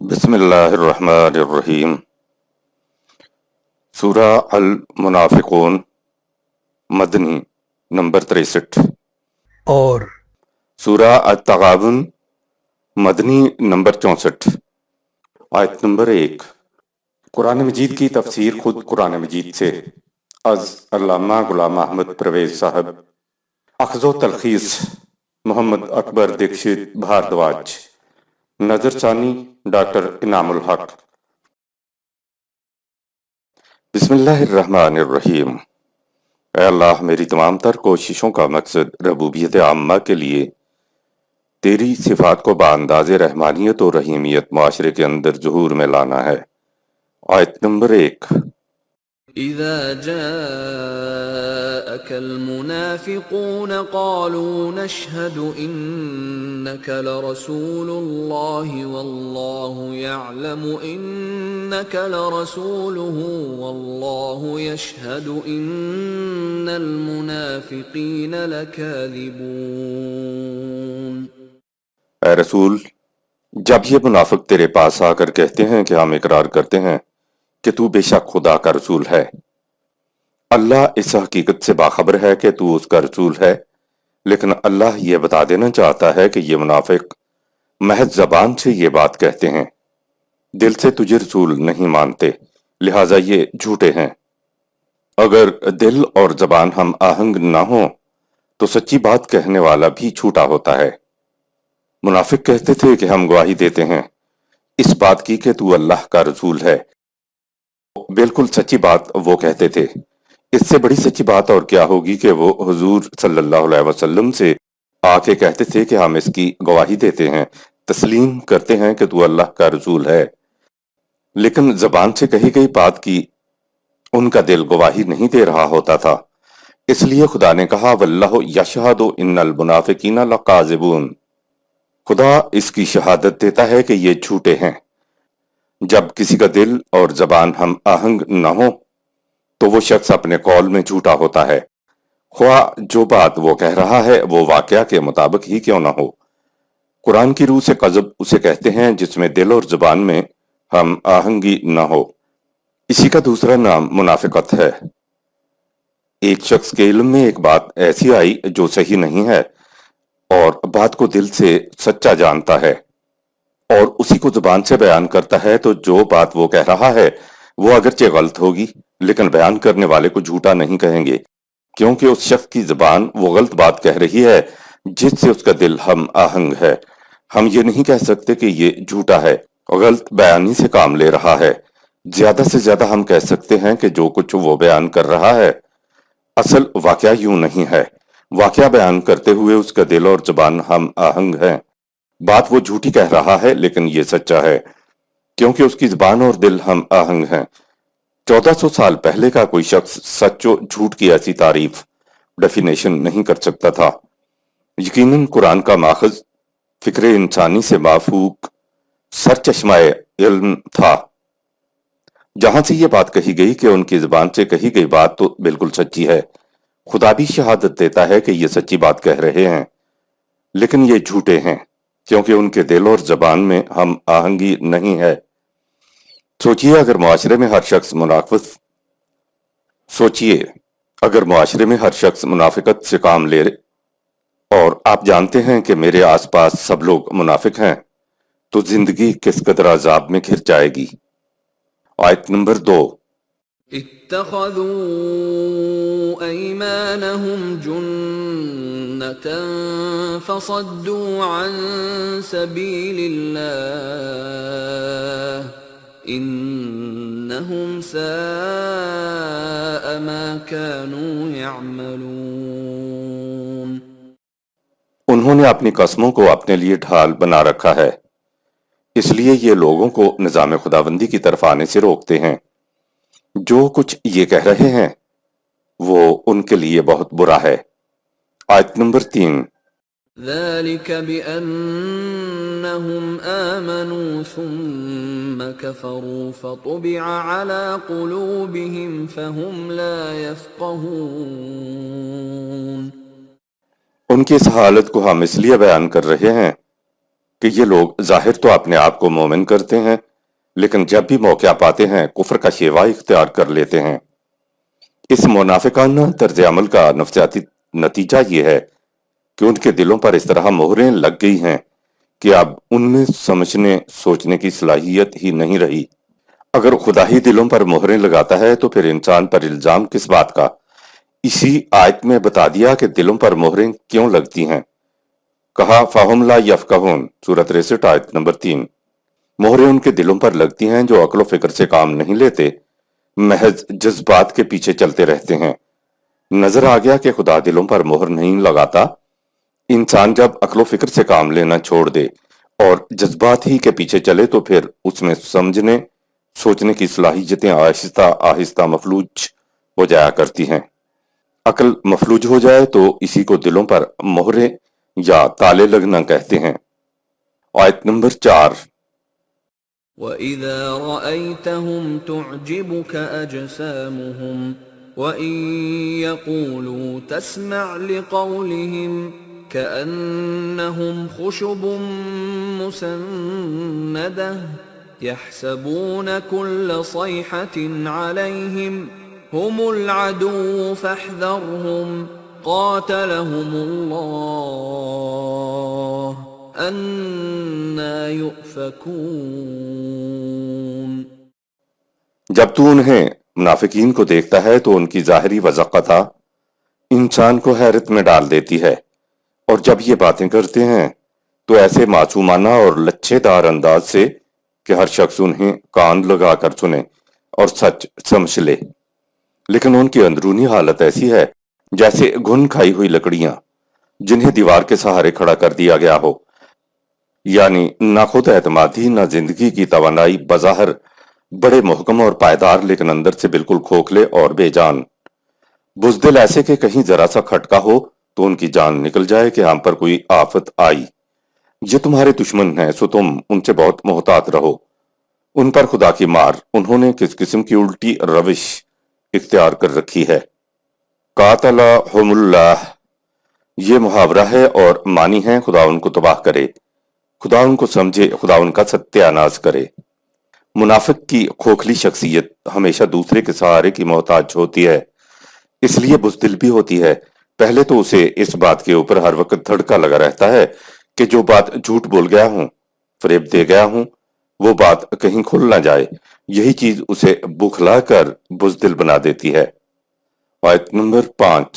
بسم اللہ الرحمن الرحیم۔ سورہ المنافقون، مدنی، نمبر 63۔ اور سورہ التغابن، مدنی، نمبر 64۔ آیت نمبر 1۔ قرآن مجید کی تفسیر خود قرآن مجید سے از علامہ غلام احمد پرویز صاحب، اخذ و تلخیص محمد اکبر دکشت بھاردواج، نظر ثانی ڈاکٹر انعام الحق۔ بسم اللہ الرحمن الرحیم۔ اے اللہ، میری تمام تر کوششوں کا مقصد ربوبیت عامہ کے لیے تیری صفات کو بانداز رحمانیت و رحیمیت معاشرے کے اندر ظہور میں لانا ہے۔ آیت نمبر 1۔ إذا جاءك المنافقون قالوا نشهد إنك لرسول الله والله يعلم إنك لرسوله والله يشهد إن المنافقين لكاذبون۔ اے رسول، جب یہ منافق تیرے پاس آ کر کہتے ہیں کہ ہم اقرار کرتے ہیں کہ تو بے شک خدا کا رسول ہے، اللہ اس حقیقت سے باخبر ہے کہ تو اس کا رسول ہے، لیکن اللہ یہ بتا دینا چاہتا ہے کہ یہ منافق محض زبان سے یہ بات کہتے ہیں، دل سے تجھے رسول نہیں مانتے، لہٰذا یہ جھوٹے ہیں۔ اگر دل اور زبان ہم آہنگ نہ ہوں تو سچی بات کہنے والا بھی جھوٹا ہوتا ہے۔ منافق کہتے تھے کہ ہم گواہی دیتے ہیں اس بات کی کہ تو اللہ کا رسول ہے۔ بالکل سچی بات وہ کہتے تھے۔ اس سے بڑی سچی بات اور کیا ہوگی کہ وہ حضور صلی اللہ علیہ وسلم سے آ کے کہتے تھے کہ ہم اس کی گواہی دیتے ہیں، تسلیم کرتے ہیں کہ تو اللہ کا رسول ہے، لیکن زبان سے کہی گئی بات کی ان کا دل گواہی نہیں دے رہا ہوتا تھا۔ اس لیے خدا نے کہا واللہ یشہد ان المنافقین لکاذبون، خدا اس کی شہادت دیتا ہے کہ یہ جھوٹے ہیں۔ جب کسی کا دل اور زبان ہم آہنگ نہ ہو تو وہ شخص اپنے قول میں جھوٹا ہوتا ہے، خواہ جو بات وہ کہہ رہا ہے وہ واقعہ کے مطابق ہی کیوں نہ ہو۔ قرآن کی روح سے قذب اسے کہتے ہیں جس میں دل اور زبان میں ہم آہنگی نہ ہو۔ اسی کا دوسرا نام منافقت ہے۔ ایک شخص کے علم میں ایک بات ایسی آئی جو صحیح نہیں ہے اور بات کو دل سے سچا جانتا ہے اور اسی کو زبان سے بیان کرتا ہے، تو جو بات وہ کہہ رہا ہے وہ اگرچہ غلط ہوگی لیکن بیان کرنے والے کو جھوٹا نہیں کہیں گے، کیونکہ اس شخص کی زبان وہ غلط بات کہہ رہی ہے جس سے اس کا دل ہم آہنگ ہے۔ ہم یہ نہیں کہہ سکتے کہ یہ جھوٹا ہے، غلط بیانی سے کام لے رہا ہے۔ زیادہ سے زیادہ ہم کہہ سکتے ہیں کہ جو کچھ وہ بیان کر رہا ہے اصل واقعہ یوں نہیں ہے، واقعہ بیان کرتے ہوئے اس کا دل اور زبان ہم آہنگ ہیں۔ بات وہ جھوٹی کہہ رہا ہے لیکن یہ سچا ہے، کیونکہ اس کی زبان اور دل ہم آہنگ ہیں۔ 1400 سال پہلے کا کوئی شخص سچ و جھوٹ کی ایسی تعریف ڈیفینیشن نہیں کر سکتا تھا۔ یقیناً قرآن کا ماخذ فکر انسانی سے مافوق سرچشمہ علم تھا، جہاں سے یہ بات کہی گئی کہ ان کی زبان سے کہی گئی بات تو بالکل سچی ہے۔ خدا بھی شہادت دیتا ہے کہ یہ سچی بات کہہ رہے ہیں، لیکن یہ جھوٹے ہیں کیونکہ ان کے دل اور زبان میں ہم آہنگی نہیں ہے۔ سوچئے اگر معاشرے میں ہر شخص منافقت سے کام لے اور آپ جانتے ہیں کہ میرے آس پاس سب لوگ منافق ہیں، تو زندگی کس قدر عذاب میں گھر جائے گی۔ آیت نمبر 2۔ اتخذوا أيمانهم جنة فصدوا عن سبيل الله إنهم ساء ما كانوا يعملون۔ انہوں نے اپنی قسموں کو اپنے لیے ڈھال بنا رکھا ہے، اس لیے یہ لوگوں کو نظام خداوندی کی طرف آنے سے روکتے ہیں۔ جو کچھ یہ کہہ رہے ہیں وہ ان کے لیے بہت برا ہے۔ آیت نمبر 3۔ ذلك بأنهم آمنوا ثم كفروا فطبع على قلوبهم فهم لا يفقهون۔ ان کی اس حالت کو ہم اس لیے بیان کر رہے ہیں کہ یہ لوگ ظاہر تو اپنے آپ کو مومن کرتے ہیں، لیکن جب بھی موقع پاتے ہیں کفر کا شیوا اختیار کر لیتے ہیں۔ اس منافقانہ طرز عمل کا نفسیاتی نتیجہ یہ ہے کہ ان کے دلوں پر اس طرح مہریں لگ گئی ہیں کہ اب ان میں سمجھنے سوچنے کی صلاحیت ہی نہیں رہی۔ اگر خدا ہی دلوں پر مہریں لگاتا ہے تو پھر انسان پر الزام کس بات کا؟ اسی آیت میں بتا دیا کہ دلوں پر مہریں کیوں لگتی ہیں۔ کہا فَهُمْ لَا يَفْقَهُونَ، سورۃ 63 آیت نمبر 3۔ مہریں ان کے دلوں پر لگتی ہیں جو عقل و فکر سے کام نہیں لیتے، محض جذبات کے پیچھے چلتے رہتے ہیں۔ نظر آ گیا کہ خدا دلوں پر مہر نہیں لگاتا۔ انسان جب عقل و فکر سے کام لینا چھوڑ دے اور جذبات ہی کے پیچھے چلے تو پھر اس میں سمجھنے سوچنے کی صلاحیتیں آہستہ آہستہ مفلوج ہو جایا کرتی ہیں۔ عقل مفلوج ہو جائے تو اسی کو دلوں پر مہرے یا تالے لگنا کہتے ہیں۔ آیت نمبر 4۔ وَإِذَا رَأَيْتَهُمْ تُعْجِبُكَ أَجْسَامُهُمْ وَإِن يَقُولُوا تَسْمَعْ لِقَوْلِهِمْ كَأَنَّهُمْ خُشُبٌ مُّسَنَّدَةٌ يَحْسَبُونَ كُلَّ صَيْحَةٍ عَلَيْهِمْ هُمُ الْعَدُوُّ فَاحْذَرْهُمْ قَاتَلَهُمُ اللَّهُ اَنَّا يُؤْفَكُونَ۔ جب تو انہیں منافقین کو دیکھتا ہے تو ان کی ظاہری وضاقتہ انسان کو حیرت میں ڈال دیتی ہے، اور جب یہ باتیں کرتے ہیں تو ایسے معصومانہ اور لچھے دار انداز سے کہ ہر شخص انہیں کان لگا کر سنے اور سچ سمجھ لے، لیکن ان کی اندرونی حالت ایسی ہے جیسے گھن کھائی ہوئی لکڑیاں جنہیں دیوار کے سہارے کھڑا کر دیا گیا ہو، یعنی نہ خود اعتمادی نہ زندگی کی توانائی، بظاہر بڑے محکم اور پائیدار لیکن اندر سے بالکل کھوکھلے اور بے جان، بزدل ایسے کہ کہیں ذرا سا کھٹکا ہو تو ان کی جان نکل جائے کہ ہم پر کوئی آفت آئی۔ یہ تمہارے دشمن ہیں سو تم ان سے بہت محتاط رہو۔ ان پر خدا کی مار، انہوں نے کس قسم کی الٹی روش اختیار کر رکھی ہے۔ قاتلہم اللہ، یہ محاورہ ہے اور معنی ہے خدا ان کو تباہ کرے، خدا ان کو سمجھے، خدا ان کا ستیہ ناز کرے۔ منافق کی کھوکھلی شخصیت ہمیشہ دوسرے کے سہارے کی محتاج ہوتی ہے، اس لیے بزدل بھی ہوتی ہے۔ پہلے تو اسے اس بات کے اوپر ہر وقت دھڑکا لگا رہتا ہے کہ جو بات جھوٹ بول گیا ہوں، فریب دے گیا ہوں، وہ بات کہیں کھل نہ جائے۔ یہی چیز اسے بکھلا کر بزدل بنا دیتی ہے۔ آیت نمبر 5۔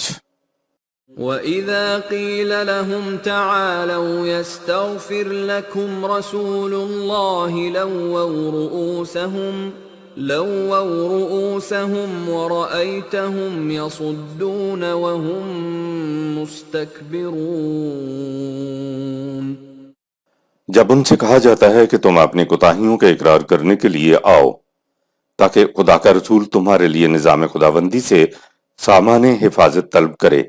وَإِذَا قِيلَ لَهُمْ تَعَالَوْا يَسْتَغْفِرْ لَكُمْ رَسُولُ اللَّهِ لَوَّوْا رُؤُوسَهُمْ وَرَأَيْتَهُمْ يَصُدُّونَ وَهُمْ مُسْتَكْبِرُونَ۔ جب ان سے کہا جاتا ہے کہ تم اپنی کوتاہیوں کا اقرار کرنے کے لیے آؤ تاکہ خدا کا رسول تمہارے لیے نظام خداوندی سے سامان حفاظت طلب کرے،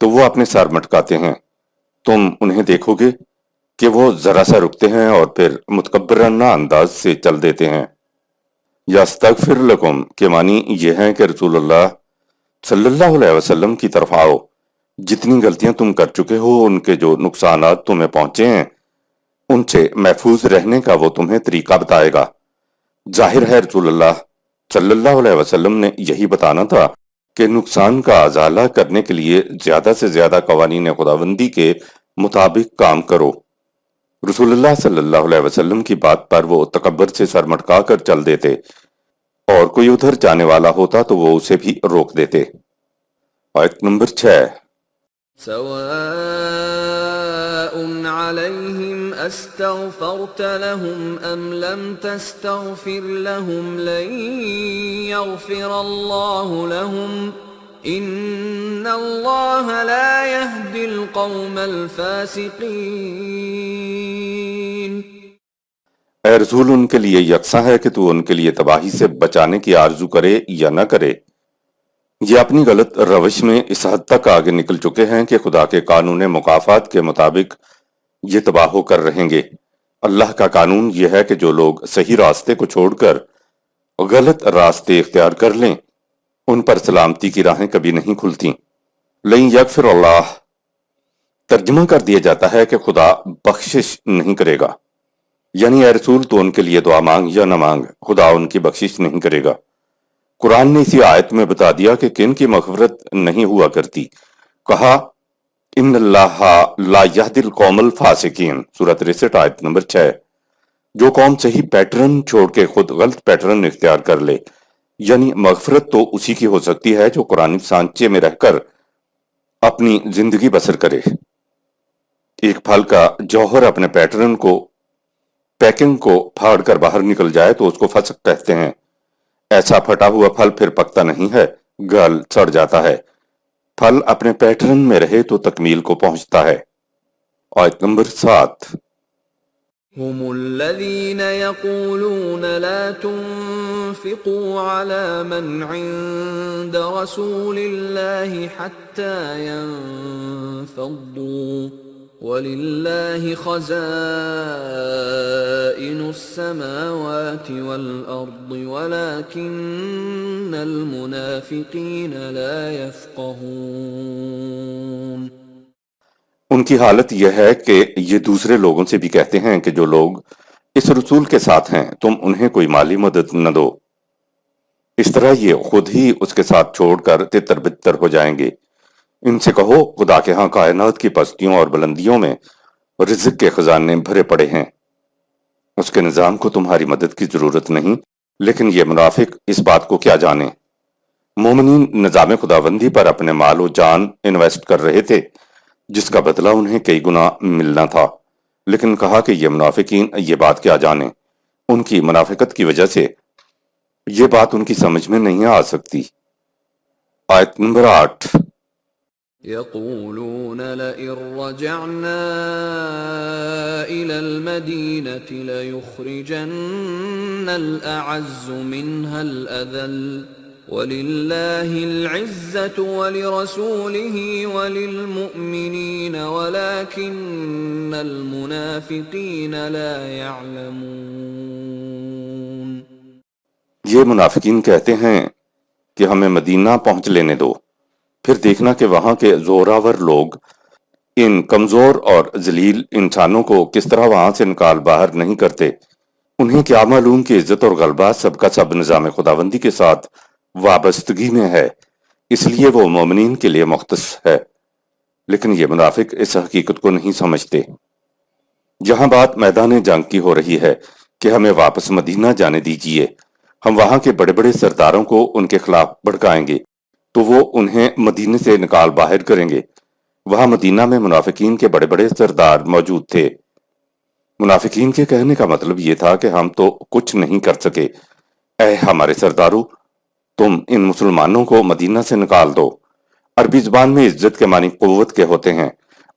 تو وہ اپنے سر مٹکاتے ہیں۔ تم انہیں دیکھو گے کہ وہ ذرا سا رکتے ہیں اور پھر متکبرانہ انداز سے چل دیتے ہیں۔ یستغفر لکم کے معنی یہ ہیں کہ رسول اللہ صلی اللہ علیہ وسلم کی طرف آؤ، جتنی غلطیاں تم کر چکے ہو، ان کے جو نقصانات تمہیں پہنچے ہیں، ان سے محفوظ رہنے کا وہ تمہیں طریقہ بتائے گا۔ ظاہر ہے رسول اللہ صلی اللہ علیہ وسلم نے یہی بتانا تھا کہ نقصان کا ازالہ کرنے کے لیے زیادہ سے زیادہ قوانین خداوندی کے مطابق کام کرو۔ رسول اللہ صلی اللہ علیہ وسلم کی بات پر وہ تکبر سے سر مٹکا کر چل دیتے، اور کوئی ادھر جانے والا ہوتا تو وہ اسے بھی روک دیتے۔ آیت نمبر 6۔ سواء عليهم استغفرت لهم ام لم تستغفر لهم لن يغفر الله لهم ان الله لا يهدي القوم الفاسقين۔ اے رسول، ان کے لیے یکساں ہے کہ تو ان کے لیے تباہی سے بچانے کی آرزو کرے یا نہ کرے۔ یہ اپنی غلط روش میں اس حد تک آگے نکل چکے ہیں کہ خدا کے قانون مکافات کے مطابق یہ تباہ ہو کر رہیں گے۔ اللہ کا قانون یہ ہے کہ جو لوگ صحیح راستے کو چھوڑ کر غلط راستے اختیار کر لیں، ان پر سلامتی کی راہیں کبھی نہیں کھلتی۔ لن یغفر اللہ، ترجمہ کر دیا جاتا ہے کہ خدا بخشش نہیں کرے گا، یعنی اے رسول تو ان کے لیے دعا مانگ یا نہ مانگ، خدا ان کی بخشش نہیں کرے گا۔ قرآن نے اسی آیت میں بتا دیا کہ کن کی مغفرت نہیں ہوا کرتی، کہا ان اللہ لا یہدی القوم الفاسقین، سورۃ 63 آیت نمبر 6۔ جو قوم صحیح پیٹرن چھوڑ کے خود غلط پیٹرن اختیار کر لے، یعنی مغفرت تو اسی کی ہو سکتی ہے جو قرآن سانچے میں رہ کر اپنی زندگی بسر کرے۔ ایک پھل کا جوہر اپنے پیکنگ کو پھاڑ کر باہر نکل جائے تو اس کو فسق کہتے ہیں۔ ایسا پھٹا ہوا پھل پھر پکتا نہیں ہے، گل سڑ جاتا ہے۔ پھل اپنے پیٹرن میں رہے تو تکمیل کو پہنچتا ہے۔ آیت نمبر 7۔ هم الذين يقولون لا تنفقوا على من عند رسول الله حتى ينفضوا ولله خزائن السماوات والأرض ولكن المنافقين لا يفقهون۔ ان کی حالت یہ ہے کہ یہ دوسرے لوگوں سے بھی کہتے ہیں کہ جو لوگ اس رسول کے ساتھ ہیں تم انہیں کوئی مالی مدد نہ دو، اس طرح یہ خود ہی اس کے ساتھ چھوڑ کر تتر بتر ہو جائیں گے۔ ان سے کہو خدا کے ہاں کائنات کی پستیوں اور بلندیوں میں رزق کے خزانے بھرے پڑے ہیں، اس کے نظام کو تمہاری مدد کی ضرورت نہیں، لیکن یہ منافق اس بات کو کیا جانے۔ مومنین نظام خداوندی پر اپنے مال و جان انویسٹ کر رہے تھے جس کا بدلہ انہیں کئی گنا ملنا تھا، لیکن کہا کہ یہ منافقین یہ بات کیا جانے، ان کی منافقت کی وجہ سے یہ بات ان کی سمجھ میں نہیں آ سکتی۔ آیت نمبر 8۔ يقولون لئن رجعنا إلى المدينة ليخرجن الأعز منها الأذل وَلِلَّهِ الْعِزَّةُ وَلِرَسُولِهِ وَلِلْمُؤْمِنِينَ وَلَكِنَّ الْمُنَافِقِينَ لَا يَعْلَمُونَ۔ یہ منافقین کہتے ہیں کہ ہمیں مدینہ پہنچ لینے دو، پھر دیکھنا کہ وہاں کے زوراور لوگ ان کمزور اور ذلیل انسانوں کو کس طرح وہاں سے نکال باہر نہیں کرتے۔ انہیں کیا معلوم کہ عزت اور غلبہ سب کا سب نظام خداوندی کے ساتھ وابستگی میں ہے، اس لیے وہ مومنین کے لیے مختص ہے، لیکن یہ منافق اس حقیقت کو نہیں سمجھتے۔ جہاں بات میدان جنگ کی ہو رہی ہے کہ ہمیں واپس مدینہ جانے دیجیے، ہم وہاں کے بڑے بڑے سرداروں کو ان کے خلاف بھڑکائیں گے تو وہ انہیں مدینے سے نکال باہر کریں گے۔ وہاں مدینہ میں منافقین کے بڑے بڑے سردار موجود تھے۔ منافقین کے کہنے کا مطلب یہ تھا کہ ہم تو کچھ نہیں کر سکے، اے ہمارے سردارو تم ان مسلمانوں کو مدینہ سے نکال دو۔ عربی زبان میں عزت کے معنی قوت کے ہوتے ہیں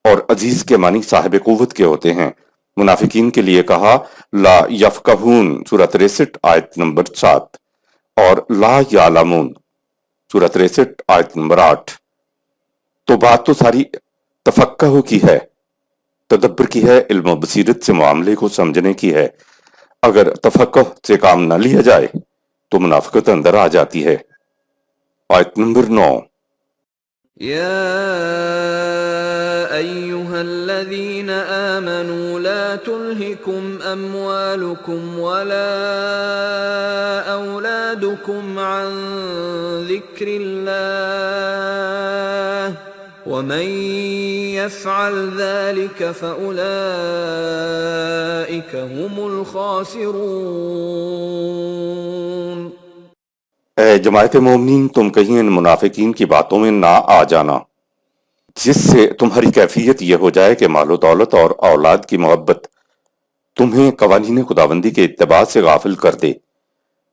اور عزیز کے معنی صاحب قوت کے ہوتے ہیں۔ منافقین کے لیے کہا لا یفقہون سورۃ 63 آیت نمبر 7 اور لا یعلمون سورۃ 63 آیت نمبر 8۔ تو بات تو ساری تفقہ کی ہے، تدبر کی ہے، علم و بصیرت سے معاملے کو سمجھنے کی ہے۔ اگر تفقہ سے کام نہ لیا جائے تو منافقت اندر آ جاتی ہے۔ آیت نمبر 9۔ يا أيها الذين آمنوا لا تلهكم أموالكم ولا أولادكم عن ذكر الله ومن يفعل ذلك فأولئك هم الخاسرون۔ اے جماعت مومنین تم کہیں ان منافقین کی باتوں میں نہ آ جانا جس سے تمہاری کیفیت یہ ہو جائے کہ مال و دولت اور اولاد کی محبت تمہیں قوانین خداوندی کے اتباع سے غافل کر دے۔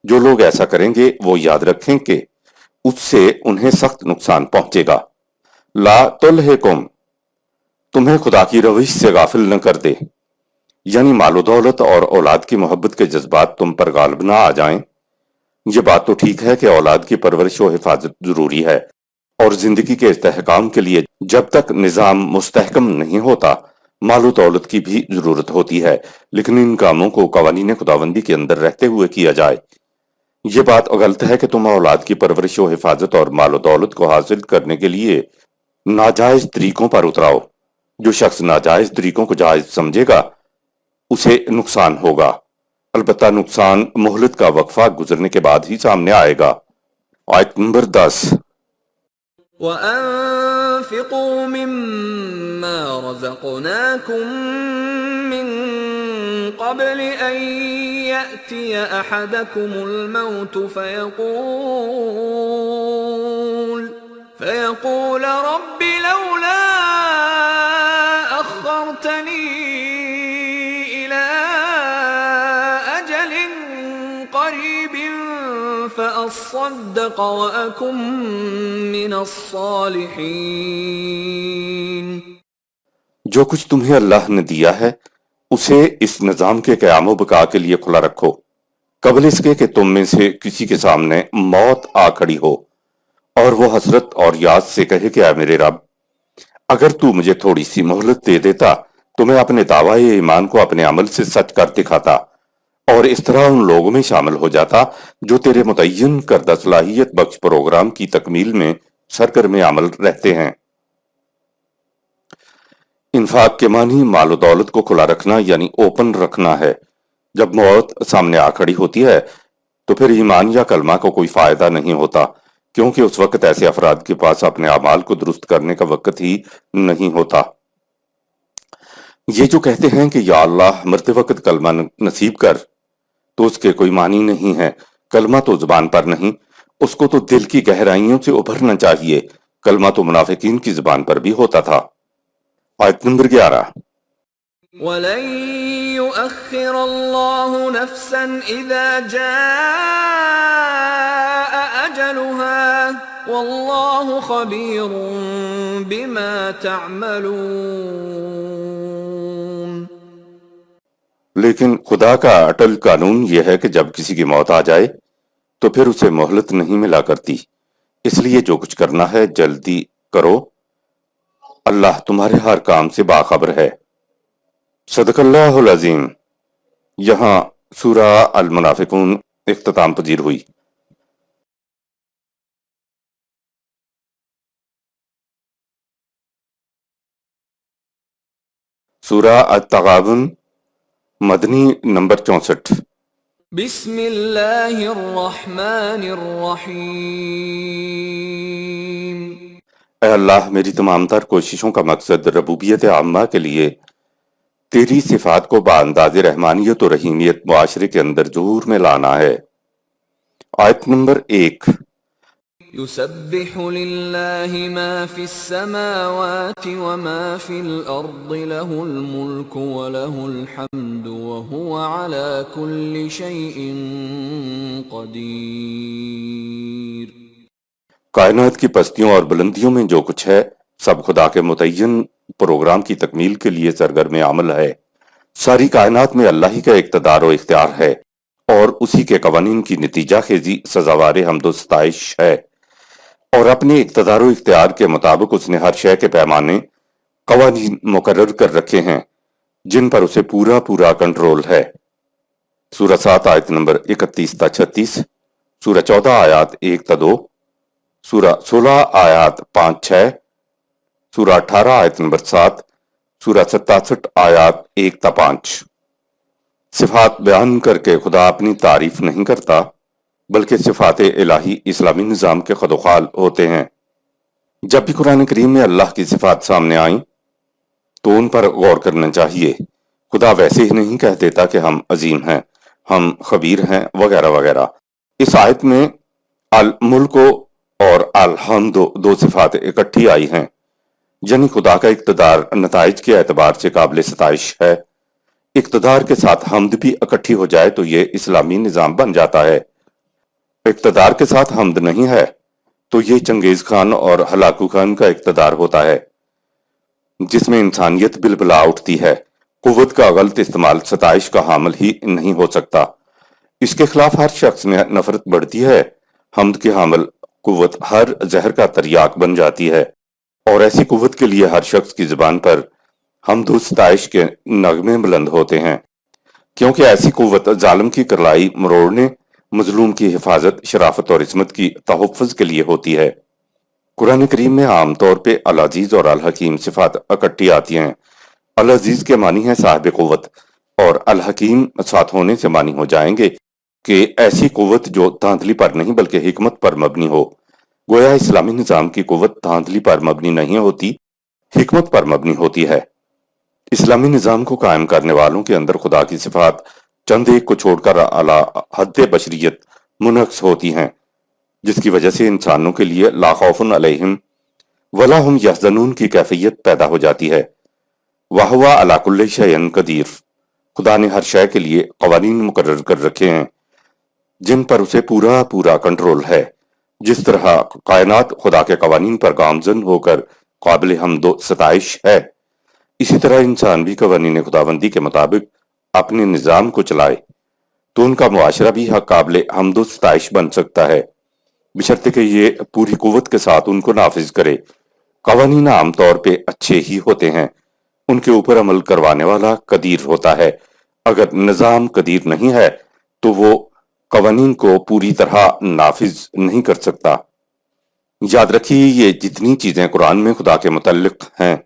جو لوگ ایسا کریں گے وہ یاد رکھیں کہ اس سے انہیں سخت نقصان پہنچے گا۔ لا تلہکم تمہیں خدا کی روش سے غافل نہ کر دے، یعنی مال و دولت اور اولاد کی محبت کے جذبات تم پر غالب نہ آ جائیں۔ یہ بات تو ٹھیک ہے کہ اولاد کی پرورش و حفاظت ضروری ہے اور زندگی کے استحکام کے لیے جب تک نظام مستحکم نہیں ہوتا مال و دولت کی بھی ضرورت ہوتی ہے، لیکن ان کاموں کو قوانین خداوندی کے اندر رہتے ہوئے کیا جائے۔ یہ بات غلط ہے کہ تم اولاد کی پرورش و حفاظت اور مال و دولت کو حاصل کرنے کے لیے ناجائز طریقوں پر اتراؤ۔ جو شخص ناجائز طریقوں کو جائز سمجھے گا اسے نقصان ہوگا، البتہ نقصان مہلت کا وقفہ گزرنے کے بعد ہی سامنے آئے گا۔ آیت نمبر 10۔ وَأَنفِقُوا مِمَّا رَزَقْنَاكُم مِّن قَبْلِ أَن يَأْتِيَ أَحَدَكُمُ الْمَوْتُ فيقول رب لولا أخرتني إلى أجل قريب فأصدق وأكن من الصالحين۔ جو کچھ تمہیں اللہ نے دیا ہے اسے اس نظام کے قیام و بقا کے لیے کھلا رکھو، قبل اس کے کہ تم میں سے کسی کے سامنے موت آ کھڑی ہو اور وہ حسرت اور یاد سے کہے کہ اے میرے رب، اگر تو مجھے تھوڑی سی مہلت دے دیتا تو میں اپنے دعوی ایمان کو اپنے عمل سے سچ کر دکھاتا اور اس طرح ان لوگوں میں شامل ہو جاتا جو تیرے متعین کردہ صلاحیت بخش پروگرام کی تکمیل میں سرگرم عمل رہتے ہیں۔ انفاق کے معنی مال و دولت کو کھلا رکھنا یعنی اوپن رکھنا ہے۔ جب موت سامنے آ کھڑی ہوتی ہے تو پھر ایمان یا کلمہ کو کوئی فائدہ نہیں ہوتا، کیونکہ اس وقت ایسے افراد کے پاس اپنے اعمال کو درست کرنے کا وقت ہی نہیں ہوتا۔ یہ جو کہتے ہیں کہ یا اللہ مرتے وقت کلمہ نصیب کر، تو اس کے کوئی معنی نہیں ہے۔ کلمہ تو زبان پر نہیں، اس کو تو دل کی گہرائیوں سے ابھرنا چاہیے۔ کلمہ تو منافقین کی زبان پر بھی ہوتا تھا۔ آیت نمبر 11۔ وَلَن يُؤَخِّرَ اللَّهُ نَفْسًا إِذَا جَاءَ أَجَلُهَا وَاللَّهُ خَبِيرٌ بِمَا تَعْمَلُونَ۔ لیکن خدا کا اٹل قانون یہ ہے کہ جب کسی کی موت آ جائے تو پھر اسے مہلت نہیں ملا کرتی، اس لیے جو کچھ کرنا ہے جلدی کرو، اللہ تمہارے ہر کام سے باخبر ہے۔ صدق اللہ العظیم۔ یہاں سورہ المنافقون اختتام پذیر ہوئی۔ سورہ التغابن مدنی نمبر 64۔ بسم اللہ الرحمن الرحیم۔ اے اللہ، میری تمام تر کوششوں کا مقصد ربوبیت عامہ کے لیے تیری صفات کو بانداز رحمانیت و رحیمیت معاشرے کے اندر ظہور میں لانا ہے۔ آیت نمبر 1۔ يسبح لله ما في السماوات وما في الأرض له الملك وله الحمد وهو على كل شيء قدير۔ کائنات کی پستیوں اور بلندیوں میں جو کچھ ہے سب خدا کے متعین پروگرام کی تکمیل کے لیے سرگرم عمل ہے۔ ساری کائنات میں اللہ ہی کا اقتدار و اختیار ہے اور اسی کے قوانین کی نتیجہ خیزی سزاوار حمد و ستائش ہے، اور اپنے اقتدار و اختیار کے مطابق اس نے ہر شے کے پیمانے قوانین مقرر کر رکھے ہیں جن پر اسے پورا کنٹرول ہے۔ سورہ 7 آیت نمبر 31 تا 36، سورہ 14 آیات 1 تا 2، سورہ 16 آیات 5-6، سورہ 18 آیت نمبر 7، سورہ 67 آیات 1 تا 5۔ صفات بیان کر کے خدا اپنی تعریف نہیں کرتا، بلکہ صفات الہی اسلامی نظام کے خد و خال ہوتے ہیں۔ جب بھی قرآن کریم میں اللہ کی صفات سامنے آئیں تو ان پر غور کرنا چاہیے۔ خدا ویسے ہی نہیں کہہ دیتا کہ ہم عظیم ہیں، ہم خبیر ہیں وغیرہ وغیرہ۔ اس آیت میں الملک اور الحمد دو صفات اکٹھی آئی ہیں، یعنی خدا کا اقتدار نتائج کے اعتبار سے قابل ستائش ہے۔ اقتدار کے ساتھ حمد بھی اکٹھی ہو جائے تو یہ اسلامی نظام بن جاتا ہے۔ اقتدار کے ساتھ حمد نہیں ہے تو یہ چنگیز خان اور ہلاکو خان کا اقتدار ہوتا ہے، جس میں انسانیت بلبلا اٹھتی ہے۔ قوت کا غلط استعمال ستائش کا حامل ہی نہیں ہو سکتا، اس کے خلاف ہر شخص میں نفرت بڑھتی ہے۔ حمد کے حامل قوت ہر زہر کا تریاک بن جاتی ہے، اور ایسی قوت کے لیے ہر شخص کی زبان پر حمد و ستائش کے نغمے بلند ہوتے ہیں، کیونکہ ایسی قوت ظالم کی کرلائی مروڑنے، مظلوم کی حفاظت، شرافت اور عصمت کی تحفظ کے لیے ہوتی ہے۔ قرآن کریم میں عام طور پہ العزیز اور الحکیم صفات اکٹھی آتی ہیں۔ العزیز کے معنی ہے صاحب قوت، اور الحکیم ساتھ ہونے سے معنی ہو جائیں گے کہ ایسی قوت جو دھاندلی پر نہیں بلکہ حکمت پر مبنی ہو۔ گویا اسلامی نظام کی قوت دھاندلی پر مبنی نہیں ہوتی، حکمت پر مبنی ہوتی ہے۔ اسلامی نظام کو قائم کرنے والوں کے اندر خدا کی صفات چند ایک کو چھوڑ کر اعلی حد بشریت منعکس ہوتی ہیں، جس کی وجہ سے انسانوں کے لیے لا خوف علیہم ولا ہم یحزنون کی کیفیت پیدا ہو جاتی ہے۔ وَهُوَ عَلَى كُلِّ شَيْءٍ قدیر، خدا نے ہر شے کے لیے قوانین مقرر کر رکھے ہیں جن پر اسے پورا پورا کنٹرول ہے۔ جس طرح کائنات خدا کے قوانین پر گامزن ہو کر قابل حمد و ستائش ہے، اسی طرح انسان بھی قوانین خداوندی کے مطابق اپنے نظام کو چلائے تو ان کا معاشرہ بھی قابل حمد و ستائش بن سکتا ہے، بشرطے کہ یہ پوری قوت کے ساتھ ان کو نافذ کرے۔ قوانین عام طور پہ اچھے ہی ہوتے ہیں، ان کے اوپر عمل کروانے والا قدیر ہوتا ہے۔ اگر نظام قدیر نہیں ہے تو وہ قوانین کو پوری طرح نافذ نہیں کر سکتا۔ یاد رکھیے، یہ جتنی چیزیں قرآن میں خدا کے متعلق ہیں،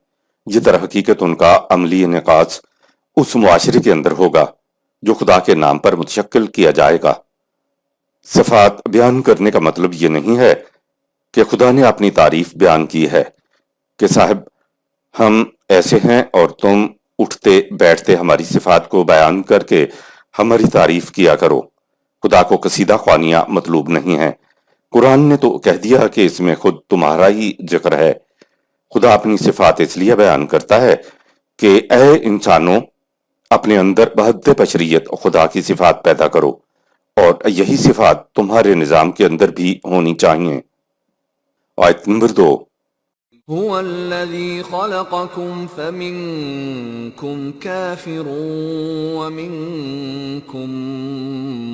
یہ در حقیقت ان کا عملی انعکاس اس معاشرے کے اندر ہوگا جو خدا کے نام پر متشکل کیا جائے گا۔ صفات بیان کرنے کا مطلب یہ نہیں ہے کہ خدا نے اپنی تعریف بیان کی ہے کہ صاحب ہم ایسے ہیں اور تم اٹھتے بیٹھتے ہماری صفات کو بیان کر کے ہماری تعریف کیا کرو۔ خدا کو قصیدہ خوانیاں مطلوب نہیں ہیں۔ قرآن نے تو کہہ دیا کہ اس میں خود تمہارا ہی ذکر ہے۔ خدا اپنی صفات اس لیے بیان کرتا ہے کہ اے انسانوں، اپنے اندر بحد بشریت خدا کی صفات پیدا کرو، اور یہی صفات تمہارے نظام کے اندر بھی ہونی چاہیے۔ آیت نمبر 2۔ هو الذي خلقكم فمنكم كافر ومنكم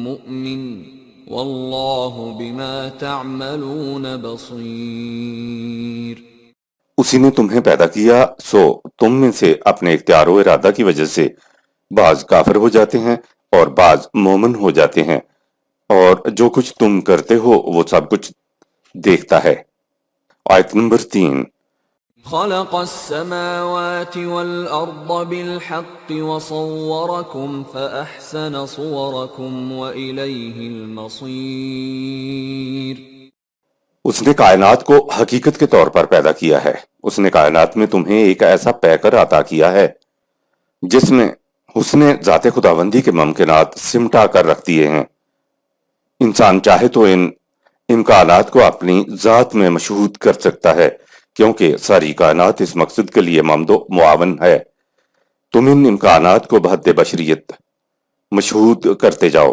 مؤمن والله بما تعملون بصير۔ اسی نے تمہیں پیدا کیا، سو تم میں سے اپنے اختیار و ارادہ کی وجہ سے بعض کافر ہو جاتے ہیں اور بعض مومن ہو جاتے ہیں، اور جو کچھ تم کرتے ہو وہ سب کچھ دیکھتا ہے۔ آیت نمبر 3۔ خلق السماوات والأرض بالحق وصوركم فأحسن صوركم وإليه المصير۔ اس نے کائنات کو حقیقت کے طور پر پیدا کیا ہے۔ اس نے کائنات میں تمہیں ایک ایسا پیکر عطا کیا ہے جس میں حسن ذات خداوندی کے ممکنات سمٹا کر رکھ دیے ہیں۔ انسان چاہے تو ان امکانات کو اپنی ذات میں مشہود کر سکتا ہے، کیونکہ ساری کائنات اس مقصد کے لیے ممد و معاون ہے۔ تم ان امکانات کو بحد بشریت مشہود کرتے جاؤ،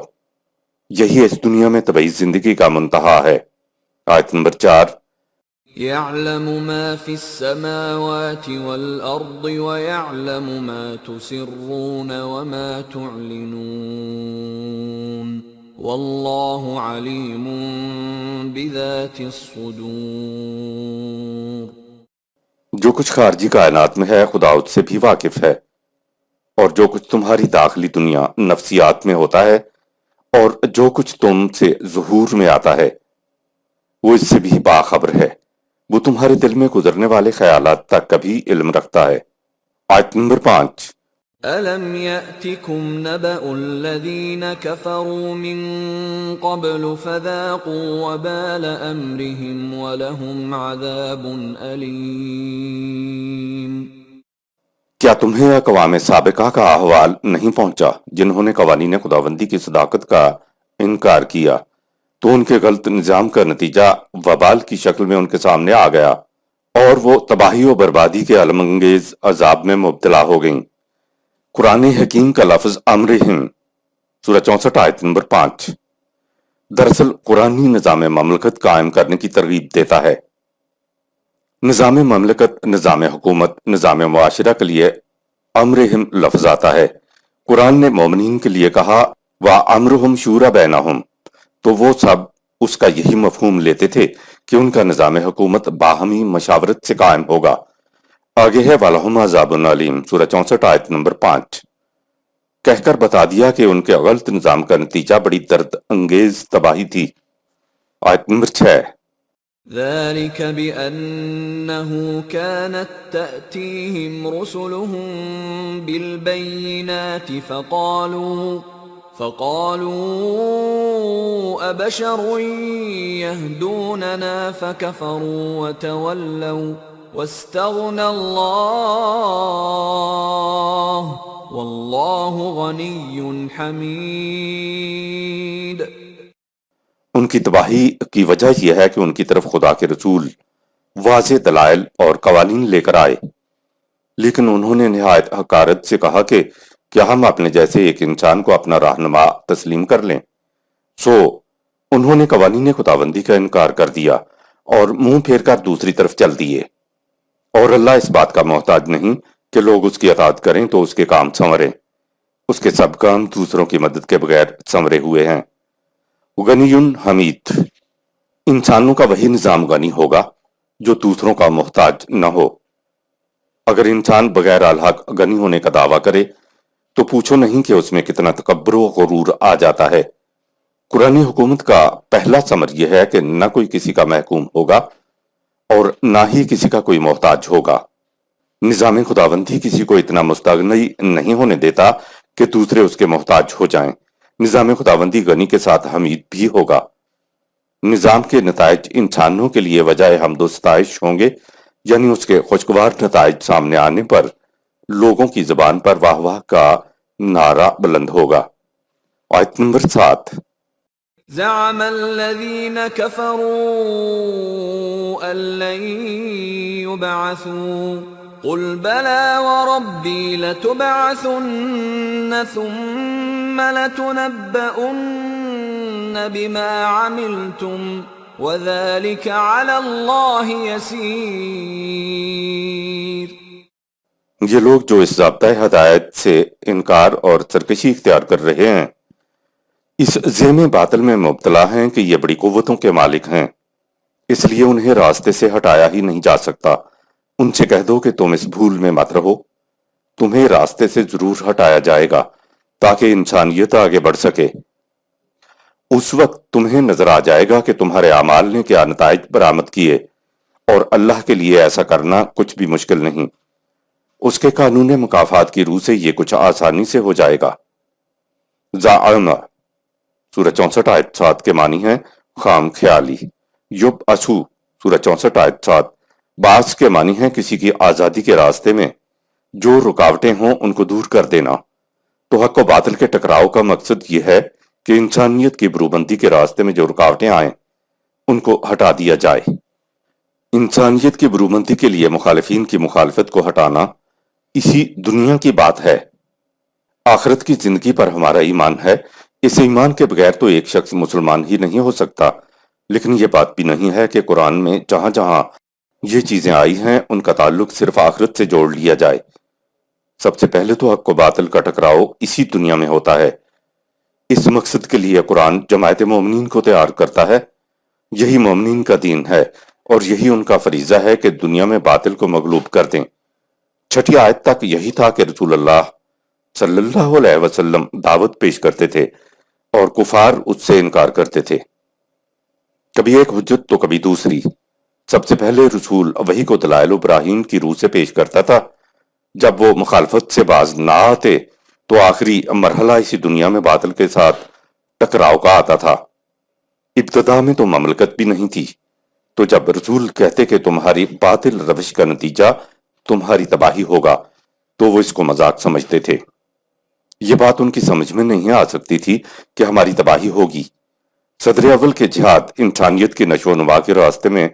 یہی اس دنیا میں طبعی زندگی کا منتہا ہے۔ آیت نمبر 4۔ يعلم ما في السماوات والأرض ويعلم ما تسرون وما تعلنون والله عليم بذات الصدور۔ جو کچھ خارجی کائنات میں ہے خدا اس سے بھی واقف ہے، اور جو کچھ تمہاری داخلی دنیا نفسیات میں ہوتا ہے اور جو کچھ تم سے ظہور میں آتا ہے وہ اس سے بھی باخبر ہے۔ وہ تمہارے دل میں گزرنے والے خیالات تک کا بھی علم رکھتا ہے۔ آیت نمبر 5۔ أَلَمْ يَأْتِكُمْ نَبَأُ الَّذِينَ كَفَرُوا مِن قَبْلُ فَذَاقُوا وَبَالَ أَمْرِهِمْ وَلَهُمْ عَذَابٌ أَلِيمٌ۔ کیا تمہیں اقوام سابقہ کا احوال نہیں پہنچا جنہوں نے قوانین خداوندی کی صداقت کا انکار کیا، تو ان کے غلط نظام کا نتیجہ وبال کی شکل میں ان کے سامنے آ گیا، اور وہ تباہی و بربادی کے علم انگیز عذاب میں مبتلا ہو گئیں۔ قرآن حکیم کا لفظ امرہم سورہ 64 آیت نمبر 5 دراصل قرآنی نظام مملکت قائم کرنے کی ترغیب دیتا ہے۔ نظام مملکت، نظام حکومت، نظام معاشرہ کے لیے امرہم لفظ آتا ہے۔ قرآن نے مومنین کے لیے کہا وَأَمْرُهُمْ شُورَى بَيْنَهُمْ، تو وہ سب اس کا یہی مفہوم لیتے تھے کہ ان کا نظام حکومت باہمی مشاورت سے قائم ہوگا۔ آگے ہے وَلَهُمْ عَذَابٌ عَلِيمٌ سورہ 64 آیت نمبر 5، کہہ کر بتا دیا کہ ان کے غلط نظام کا نتیجہ بڑی درد انگیز تباہی تھی۔ آیت نمبر 6۔ ذلك بأنه كانت تأتيهم رسلهم بالبينات فقالوا أبشر يهدوننا فكفروا وتولوا واستغنى الله والله غني حميد۔ ان کی تباہی کی وجہ یہ ہے کہ ان کی طرف خدا کے رسول واضح دلائل اور قوانین لے کر آئے، لیکن انہوں نے نہایت حقارت سے کہا کہ کیا ہم اپنے جیسے ایک انسان کو اپنا رہنما تسلیم کر لیں؟ سو انہوں نے قوانین خداوندی کا انکار کر دیا اور منہ پھیر کر دوسری طرف چل دیے، اور اللہ اس بات کا محتاج نہیں کہ لوگ اس کی اطاعت کریں تو اس کے کام سنوریں، اس کے سب کام دوسروں کی مدد کے بغیر سنورے ہوئے ہیں۔ غنی حمید، انسانوں کا وہی نظام غنی ہوگا جو دوسروں کا محتاج نہ ہو۔ اگر انسان بغیر الحق غنی ہونے کا دعویٰ کرے تو پوچھو نہیں کہ اس میں کتنا تکبر و غرور آ جاتا ہے۔ قرآن حکومت کا پہلا ثمر یہ ہے کہ نہ کوئی کسی کا محکوم ہوگا اور نہ ہی کسی کا کوئی محتاج ہوگا۔ نظام خداوندی کسی کو اتنا مستغنی نہیں ہونے دیتا کہ دوسرے اس کے محتاج ہو جائیں۔ نظام خداوندی غنی کے ساتھ حمید بھی ہوگا۔ نظام کے نتائج انسانوں کے لیے وجہ حمد و ستائش ہوں گے، یعنی اس کے خوشگوار نتائج سامنے آنے پر لوگوں کی زبان پر واہ واہ کا نعرہ بلند ہوگا۔ آیت نمبر 7۔ زعم الذين كفروا أن لن يبعثوا قل بلى وربي لتبعثن ثم لتنبؤن بما عملتم وذلك على الله يسير۔ یہ لوگ جو اس ضابطۂ ہدایت سے انکار اور سرکشی اختیار کر رہے ہیں، اس ذہن باطل میں مبتلا ہیں کہ یہ بڑی قوتوں کے مالک ہیں، اس لیے انہیں راستے سے ہٹایا ہی نہیں جا سکتا۔ ان سے کہہ دو کہ تم اس بھول میں مت رہو، تمہیں راستے سے ضرور ہٹایا جائے گا تاکہ انسانیت آگے بڑھ سکے۔ اس وقت تمہیں نظر آ جائے گا کہ تمہارے اعمال نے کیا نتائج برآمد کیے، اور اللہ کے لیے ایسا کرنا کچھ بھی مشکل نہیں۔ اس کے قانون مکافات کی روح سے یہ کچھ آسانی سے ہو جائے گا۔ زعم سورہ 64 آیت 7 کے معنی ہے خام خیالی۔ یب اسو سورہ 64 آیت 7 بعض کے معنی ہے کسی کی آزادی کے راستے میں جو رکاوٹیں ہوں ان کو دور کر دینا۔ تو حق و باطل کے ٹکراؤ کا مقصد یہ ہے کہ انسانیت کی بروبندی کے راستے میں جو رکاوٹیں آئیں ان کو ہٹا دیا جائے۔ انسانیت کی بروبندی کے لیے مخالفین کی مخالفت کو ہٹانا اسی دنیا کی بات ہے۔ آخرت کی زندگی پر ہمارا ایمان ہے، اس ایمان کے بغیر تو ایک شخص مسلمان ہی نہیں ہو سکتا، لیکن یہ بات بھی نہیں ہے کہ قرآن میں جہاں جہاں یہ چیزیں آئی ہیں ان کا تعلق صرف آخرت سے جوڑ لیا جائے۔ سب سے پہلے تو حق و باطل کا ٹکراؤ اسی دنیا میں ہوتا ہے۔ اس مقصد کے لیے قرآن جماعت مومنین کو تیار کرتا ہے، یہی مومنین کا دین ہے اور یہی ان کا فریضہ ہے کہ دنیا میں باطل کو مغلوب کر دیں۔ 6 آیت تک یہی تھا کہ رسول اللہ صلی اللہ علیہ وسلم دعوت پیش کرتے تھے اور کفار اس سے انکار کرتے تھے، کبھی ایک حجت تو کبھی دوسری۔ سب سے پہلے رسول وحی کو دلائل و براہین کی روح سے پیش کرتا تھا، جب وہ مخالفت سے باز نہ آتے تو آخری مرحلہ اسی دنیا میں باطل کے ساتھ ٹکراؤ کا آتا تھا۔ ابتدا میں تو مملکت بھی نہیں تھی، تو جب رسول کہتے کہ تمہاری باطل روش کا نتیجہ تمہاری تباہی ہوگا تو وہ اس کو مذاق سمجھتے تھے۔ یہ بات ان کی سمجھ میں نہیں آ سکتی تھی کہ ہماری تباہی ہوگی۔ صدر اول کے جہاد انسانیت کے نشو و نما کے راستے میں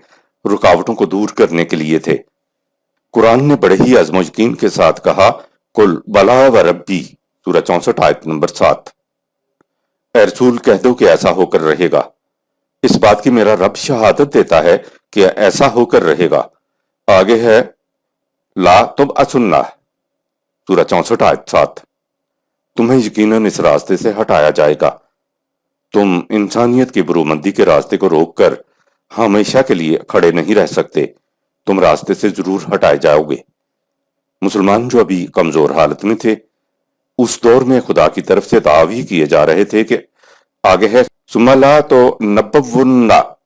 رکاوٹوں کو دور کرنے کے لیے تھے۔ قرآن نے بڑے ہی عزم و یقین کے ساتھ کہا قل بلا و ربی سورہ 64 آیت نمبر 7۔ اے رسول کہہ دو کہ ایسا ہو کر رہے گا، اس بات کی میرا رب شہادت دیتا ہے کہ ایسا ہو کر رہے گا۔ آگے ہے لا تب اسنہ سورہ 64 آیت 7، تمہیں یقیناً اس راستے سے ہٹایا جائے گا، تم انسانیت کی برومندی کے راستے کو روک کر ہمیشہ کے لیے کھڑے نہیں رہ سکتے، تم راستے سے ضرور ہٹائے جاؤ گے۔ مسلمان جو ابھی کمزور حالت میں تھے، اس دور میں خدا کی طرف سے دعوی کیے جا رہے تھے کہ آگے ہے ثم لا تنبؤن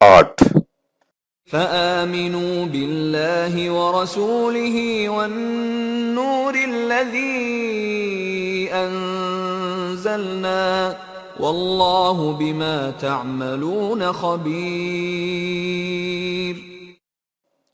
8। فآمنوا بالله ورسوله والنور الذي أنزلنا والله بما تعملون خبير۔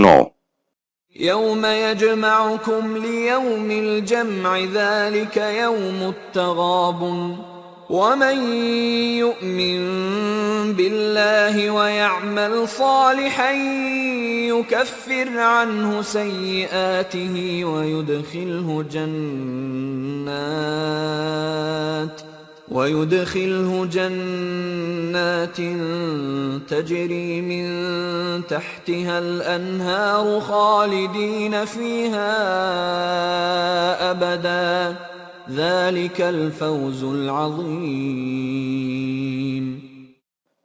9। يوم يجمعكم ليوم الجمع ذلك يوم التغابن ومن يؤمن بالله ويعمل صالحا يكفر عنه سيئاته ويدخله جنات تجري من تحتها الأنهار خالدين فيها أبدا ذلك الفوز العظيم۔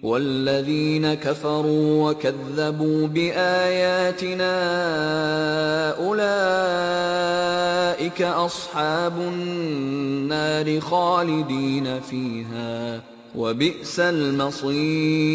والذين كفروا وكذبوا بآياتنا أولئك أصحاب النار خالدين فيها وبئس المصير۔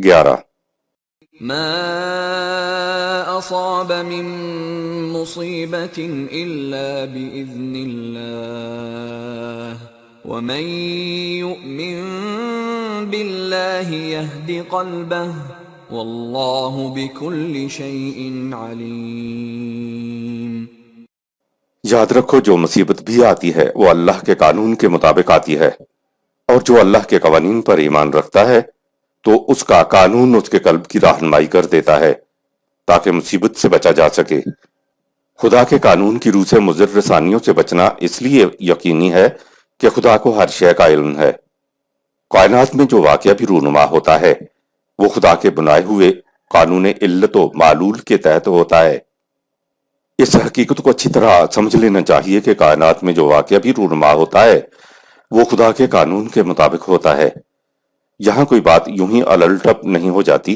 11। ما أصاب من مصيبة إلا بإذن الله ومن يؤمن بالله يهد قلبه واللہ بکل شیء علیم۔ یاد رکھو جو مصیبت بھی آتی ہے وہ اللہ کے قانون کے مطابق آتی ہے، اور جو اللہ کے قوانین پر ایمان رکھتا ہے تو اس کا قانون اس کے قلب کی رہنمائی کر دیتا ہے تاکہ مصیبت سے بچا جا سکے۔ خدا کے قانون کی روح سے مضر رسانیوں سے بچنا اس لیے یقینی ہے کہ خدا کو ہر شے کا علم ہے۔ کائنات میں جو واقعہ بھی رونما ہوتا ہے وہ خدا کے بنائے ہوئے قانون علت و معلول کے تحت ہوتا ہے۔ اس حقیقت کو اچھی طرح سمجھ لینا چاہیے کہ کائنات میں جو واقعہ بھی رونما ہوتا ہے وہ خدا کے قانون کے مطابق ہوتا ہے۔ یہاں کوئی بات یوں ہی الٹپ نہیں ہو جاتی،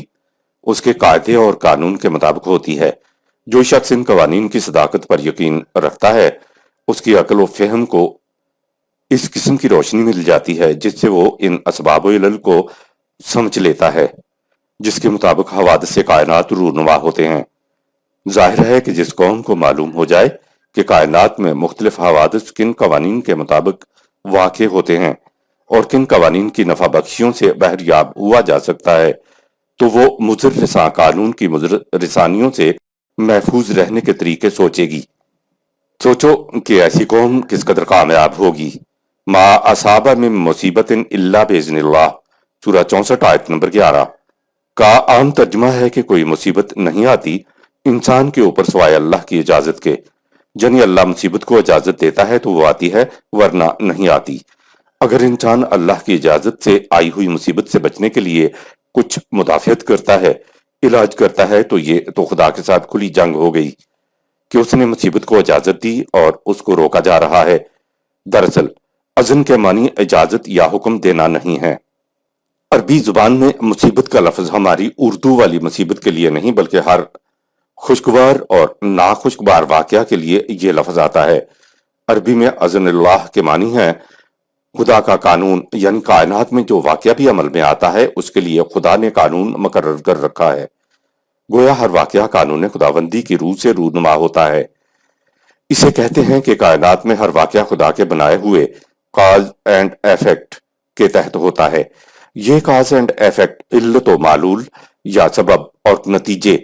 اس کے قاعدے اور قانون کے مطابق ہوتی ہے۔ جو شخص ان قوانین کی صداقت پر یقین رکھتا ہے اس کی عقل و فہم کو اس قسم کی روشنی مل جاتی ہے جس سے وہ ان اسباب و علل کو سمجھ لیتا ہے جس کے مطابق حوادث کائنات رونما ہوتے ہیں۔ ظاہر ہے کہ جس قوم کو معلوم ہو جائے کہ کائنات میں مختلف حوادث کن قوانین کے مطابق واقع ہوتے ہیں اور کن قوانین کی نفع بخشیوں سے بہریاب ہوا جا سکتا ہے تو وہ مضر رساں قانون کی مضر رسانیوں سے محفوظ رہنے کے طریقے سوچے گی۔ سوچو کہ ایسی قوم کس قدر کامیاب ہوگی۔ ما اصاب من مصیبت الا باذن اللہ، سورہ 64 آیت نمبر 11 کا عام ترجمہ ہے کہ کوئی مصیبت نہیں آتی انسان کے اوپر سوائے اللہ کی اجازت کے، یعنی اللہ مصیبت کو اجازت دیتا ہے تو وہ آتی ہے ورنہ نہیں آتی۔ اگر انسان اللہ کی اجازت سے آئی ہوئی مصیبت سے بچنے کے لیے کچھ مدافعت کرتا ہے، علاج کرتا ہے تو یہ تو خدا کے ساتھ کھلی جنگ ہو گئی کہ اس نے مصیبت کو اجازت دی اور اس کو روکا جا رہا ہے۔ دراصل اذن کے معنی اجازت یا حکم دینا نہیں ہے۔ عربی زبان میں مصیبت کا لفظ ہماری اردو والی مصیبت کے لیے نہیں بلکہ ہر خوشگوار اور ناخوشگوار واقعہ کے لیے یہ لفظ آتا ہے۔ عربی میں اذن اللہ کے معنی ہے خدا کا قانون، یعنی کائنات میں جو واقعہ بھی عمل میں آتا ہے اس کے لیے خدا نے قانون مقرر کر رکھا ہے۔ گویا ہر واقعہ قانون خداوندی کی روح سے رونما ہوتا ہے۔ اسے کہتے ہیں کہ کائنات میں ہر واقعہ خدا کے بنائے ہوئے کاز اینڈ ایفیکٹ کے تحت ہوتا ہے۔ یہ کاز اینڈ ایفیکٹ علت و معلول یا سبب اور نتیجے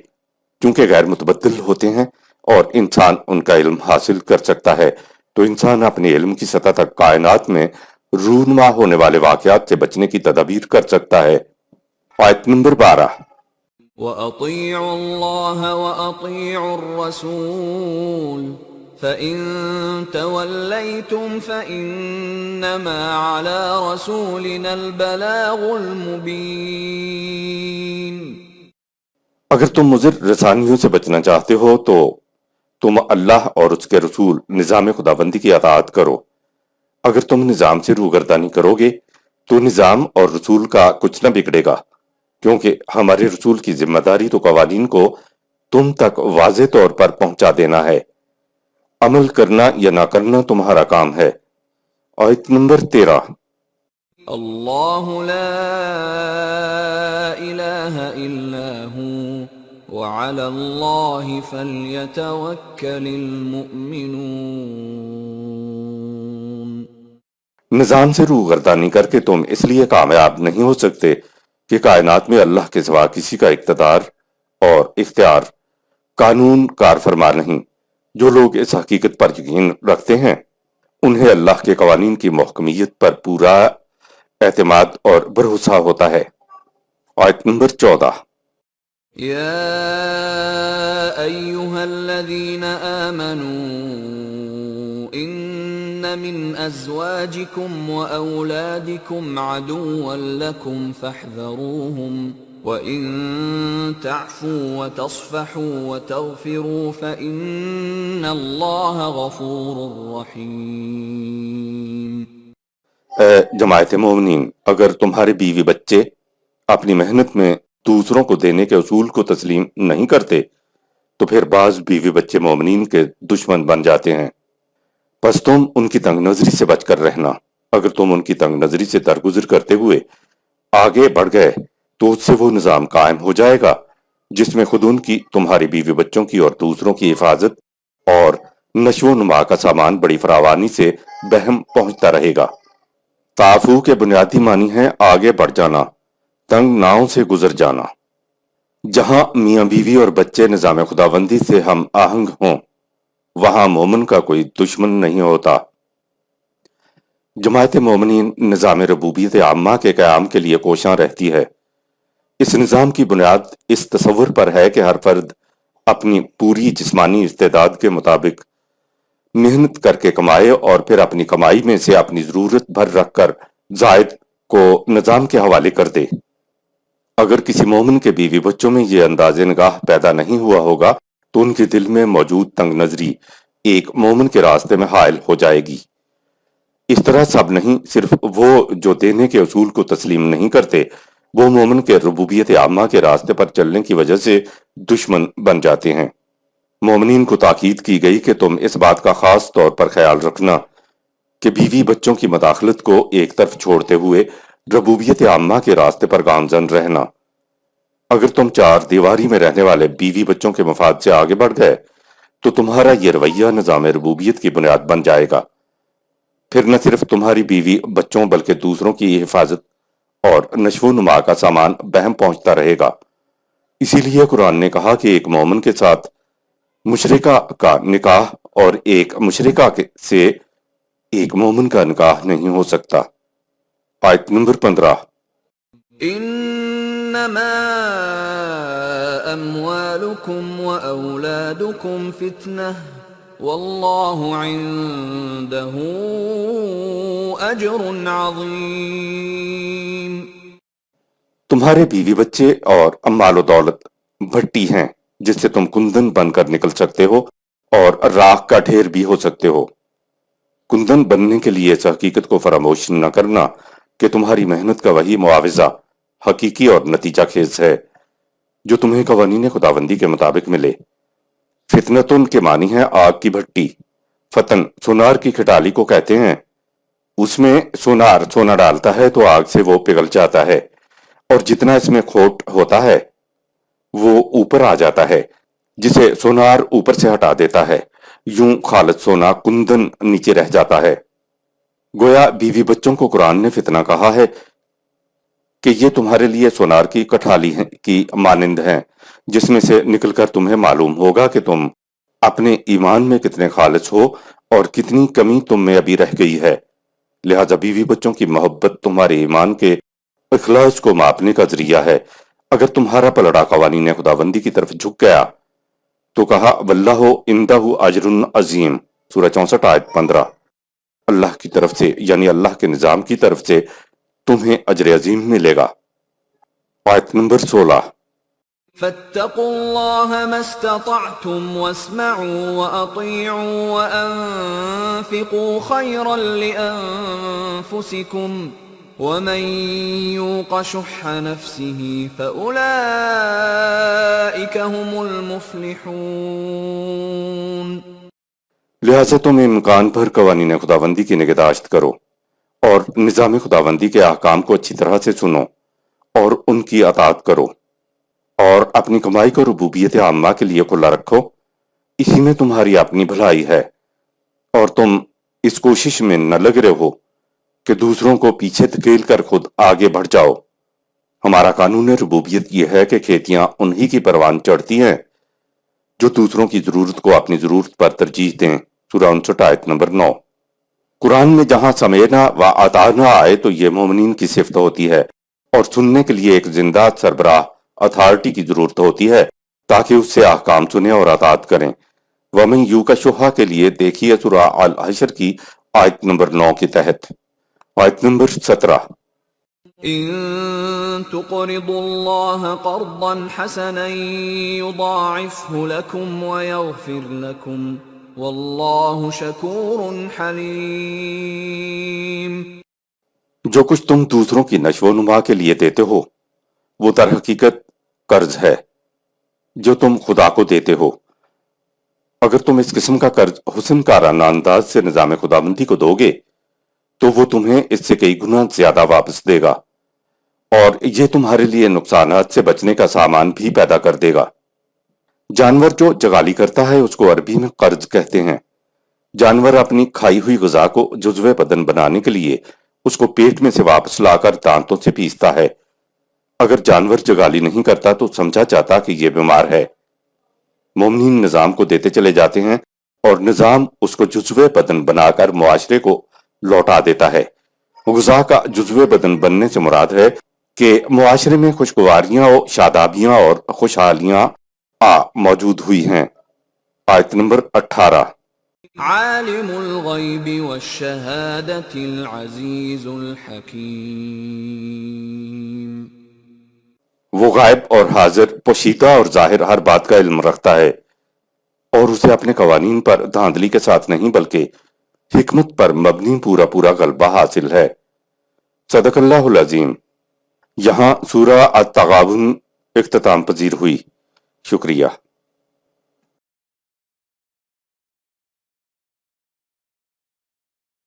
چونکہ غیر متبدل ہوتے ہیں اور انسان ان کا علم حاصل کر سکتا ہے تو انسان اپنے علم کی سطح تک کائنات میں رونما ہونے والے واقعات سے بچنے کی تدابیر کر سکتا ہے۔ آیت نمبر 12 وَأَطِيعُوا اللَّهَ وَأَطِيعُوا الرَّسُولَ فَإِن تَوَلَّيْتُمْ فَإِنَّمَا عَلَى رَسُولِنَا الْبَلَاغُ الْمُبِينُ۔ اگر تم مضر رسانیوں سے بچنا چاہتے ہو تو تم اللہ اور اس کے رسول نظام خداوندی کی اطاعت کرو۔ اگر تم نظام سے روگردانی کرو گے تو نظام اور رسول کا کچھ نہ بگڑے گا، کیونکہ ہمارے رسول کی ذمہ داری تو قوانین کو تم تک واضح طور پر پہنچا دینا ہے، عمل کرنا یا نہ کرنا تمہارا کام ہے۔ آیت نمبر 13 اللہ لا الہ الا ہو وعلی اللہ فلیتوکل المؤمنون۔ نظام سے روگردانی کر کے تم اس لیے کامیاب نہیں ہو سکتے کہ کائنات میں اللہ کے سوا کسی کا اقتدار اور اختیار قانون کار فرما نہیں۔ جو لوگ اس حقیقت پر یقین رکھتے ہیں انہیں اللہ کے قوانین کی محکمیت پر پورا اعتماد اور بھروسہ ہوتا ہے۔ آیت نمبر 14 یا ایہا الذین آمنوا ان من ازواجکم واولادکم عدوا لکم فاحذروہم وَإِن تَعْفُوا وَتَصْفَحُوا وَتَغْفِرُوا فَإِنَّ اللَّهَ غَفُورٌ رَحِيمٌ۔ اے جماعت مومنین، اگر تمہارے بیوی بچے اپنی محنت میں دوسروں کو دینے کے اصول کو تسلیم نہیں کرتے تو پھر بعض بیوی بچے مومنین کے دشمن بن جاتے ہیں، پس تم ان کی تنگ نظری سے بچ کر رہنا۔ اگر تم ان کی تنگ نظری سے درگزر کرتے ہوئے آگے بڑھ گئے تو اس سے وہ نظام قائم ہو جائے گا جس میں خود ان کی، تمہاری بیوی بچوں کی اور دوسروں کی حفاظت اور نشو و نما کا سامان بڑی فراوانی سے بہم پہنچتا رہے گا۔ تعفو کے بنیادی معنی ہیں آگے بڑھ جانا، تنگ ناؤں سے گزر جانا۔ جہاں میاں بیوی اور بچے نظام خداوندی سے ہم آہنگ ہوں وہاں مومن کا کوئی دشمن نہیں ہوتا۔ جماعت مومنین نظام ربوبیت عامہ کے قیام کے لیے کوشاں رہتی ہے۔ اس نظام کی بنیاد اس تصور پر ہے کہ ہر فرد اپنی پوری جسمانی استعداد کے مطابق محنت کر کے کمائے اور پھر اپنی کمائی میں سے اپنی ضرورت بھر رکھ کر زائد کو نظام کے حوالے کر دے۔ اگر کسی مومن کے بیوی بچوں میں یہ انداز نگاہ پیدا نہیں ہوا ہوگا تو ان کے دل میں موجود تنگ نظری ایک مومن کے راستے میں حائل ہو جائے گی۔ اس طرح سب نہیں، صرف وہ جو دینے کے اصول کو تسلیم نہیں کرتے وہ مومن کے ربوبیت عامہ کے راستے پر چلنے کی وجہ سے دشمن بن جاتے ہیں۔ مومنین کو تاکید کی گئی کہ تم اس بات کا خاص طور پر خیال رکھنا کہ بیوی بچوں کی مداخلت کو ایک طرف چھوڑتے ہوئے ربوبیت عامہ کے راستے پر گامزن رہنا۔ اگر تم چار دیواری میں رہنے والے بیوی بچوں کے مفاد سے آگے بڑھ گئے تو تمہارا یہ رویہ نظام ربوبیت کی بنیاد بن جائے گا۔ پھر نہ صرف تمہاری بیوی بچوں بلکہ دوسروں کی حفاظت اور نشو و نما کا سامان بہم پہنچتا رہے گا۔ اسی لیے قرآن نے کہا کہ ایک مومن کے ساتھ مشرکہ کا نکاح اور ایک مشرکہ سے ایک مومن کا نکاح نہیں ہو سکتا۔ آیت نمبر 15۔ انما اموالکم و اولادکم فتنہ واللہ عنده اجر عظیم۔ تمہارے بیوی بچے اور مال و دولت بھٹی ہیں جس سے تم کندن بن کر نکل سکتے ہو اور راکھ کا ڈھیر بھی ہو سکتے ہو۔ کندن بننے کے لیے اس حقیقت کو فراموش نہ کرنا کہ تمہاری محنت کا وہی معاوضہ حقیقی اور نتیجہ خیز ہے جو تمہیں قوانین خداوندی کے مطابق ملے۔ فتنتن کے معنی ہے آگ کی بھٹی۔ فتن سونار کی کھٹالی کو کہتے ہیں۔ اس میں سونار سونا ڈالتا ہے تو آگ سے وہ پگھل جاتا ہے اور جتنا اس میں کھوٹ ہوتا ہے وہ اوپر آ جاتا ہے جسے سونار اوپر سے ہٹا دیتا ہے، یوں خالص سونا کندن نیچے رہ جاتا ہے۔ گویا بیوی بچوں کو قرآن نے فتنہ کہا ہے کہ یہ تمہارے لیے سونار کی کٹھالی کی مانند ہیں جس میں سے نکل کر تمہیں معلوم ہوگا کہ تم اپنے ایمان میں کتنے خالص ہو اور کتنی کمی تم میں ابھی رہ گئی ہے۔ لہذا بیوی بچوں کی محبت تمہارے ایمان کے اخلاص کو ماپنے کا ذریعہ ہے۔ اگر تمہارا پلڑا قوانین خداوندی کی طرف جھک گیا تو کہا واللہ عندہ اجر عظیم، سورہ 64 آیت 15۔ اللہ کی طرف سے یعنی اللہ کے نظام کی طرف سے تمہیں اجر عظیم ملے گا۔ آیت نمبر 16۔ فاتقوا اللہ ما استطعتم واسمعوا واطیعوا وانفقوا خیرا لانفسکم ومن یوق شح نفسه فاولئک هم المفلحون۔ لہٰذا تم امکان بھر قوانین خداوندی کی نگہداشت کرو اور نظام خداوندی کے احکام کو اچھی طرح سے سنو اور ان کی اطاعت کرو اور اپنی کمائی کو ربوبیت عامہ کے لیے کھلا رکھو۔ اسی میں تمہاری اپنی بھلائی ہے اور تم اس کوشش میں نہ لگ رہے ہو کہ دوسروں کو پیچھے دھکیل کر خود آگے بڑھ جاؤ۔ ہمارا قانون ربوبیت یہ ہے کہ کھیتیاں انہی کی پروان چڑھتی ہیں جو دوسروں کی ضرورت کو اپنی ضرورت پر ترجیح دیں، سورہ 59 آیت نمبر 9۔ قرآن میں جہاں سمینا و اطعنا آئے تو یہ مومنین کی صفت ہوتی ہے اور سننے کے لیے ایک زندہ سربراہ اتھارٹی کی ضرورت ہوتی ہے تاکہ اس سے احکام سنیں اور اطاعت کریں۔ وَمَن یوق شح کے لیے دیکھیے سورہ الحشر کی آیت نمبر 9 کے تحت۔ آیت نمبر 17۔ ان تقرضوا اللہ قرضا حسنا یضاعفه لکم ویغفر لکم واللہ شکور حلیم۔ جو کچھ تم دوسروں کی نشو و نما کے لیے دیتے ہو وہ در حقیقت قرض ہے جو تم خدا کو دیتے ہو۔ اگر تم اس قسم کا قرض حسن کارانہ انداز سے نظام خداوندی کو دو گے تو وہ تمہیں اس سے کئی گنا زیادہ واپس دے گا اور یہ تمہارے لیے نقصانات سے بچنے کا سامان بھی پیدا کر دے گا۔ جانور جو جغالی کرتا ہے اس کو عربی میں قرض کہتے ہیں۔ جانور اپنی کھائی ہوئی غذا کو جزو بدن بنانے کے لیے اس کو پیٹ میں سے واپس لا کر دانتوں سے پیستا ہے۔ اگر جانور جگالی نہیں کرتا تو سمجھا جاتا کہ یہ بیمار ہے۔ مومنین نظام کو دیتے چلے جاتے ہیں اور نظام اس کو جزو بدن بنا کر معاشرے کو لوٹا دیتا ہے۔ غذا کا جزو بدن بننے سے مراد ہے کہ معاشرے میں خوشگواریاں اور شادابیاں اور خوشحالیاں موجود ہوئی ہیں۔ آیت نمبر 18۔ عالم الغیب والشہادۃ العزیز الحکیم۔ وہ غائب اور حاضر، پوشیدہ اور ظاہر ہر بات کا علم رکھتا ہے، اور اسے اپنے قوانین پر دھاندلی کے ساتھ نہیں بلکہ حکمت پر مبنی پورا غلبہ حاصل ہے۔ صدق اللہ العظیم۔ یہاں سورہ التغابن اختتام پذیر ہوئی۔ شکریہ۔